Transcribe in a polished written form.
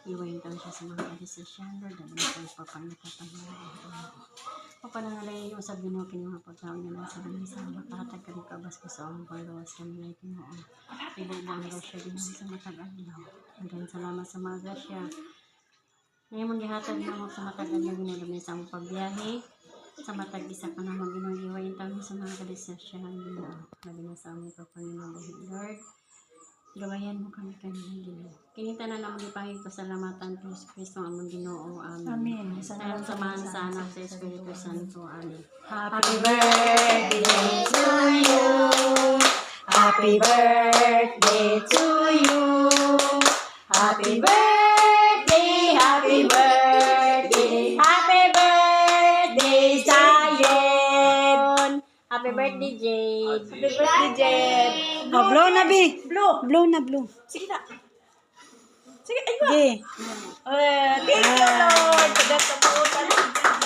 Iwain daw siya sa mga desisyon, Lord. Dahil ito yung papanagkapangyari. Papanangalay yung usab Ginoo kini mga pagkaon niya sa langisa. Makahatag ka ng kabas ko sa ang paglawas sa mga Ginoo. Ibubang daw siya Ginoo sa matag-adlaw. Hanggang salamat sa mga grasya. Ngayon mong gihatag na mo sa matag-adlaw Ginoo dami sa among pagbiyahe. Sa matag-isa ka na Ginoo iwain tayo sa mga desisyon Ginoo. Dahil na sa among pagpanginoon Lord. Gawayan mo kami kanina Ginoo. Kinita na naman ipangig pasalamatan kay Jesus Kristo ang among Ginoo. Amen. Amen. Salamat sa anak sa Espiritu Santo. Amen. Happy birthday to you. Happy birthday to you. Happy birthday, happy birthday, happy birthday, Zion. Happy birthday, Jade. Happy birthday, Jed. Oh, blow na, Bi. Blow. Blow na, blow. Sige na. Sige, ayun. Okay. Eh.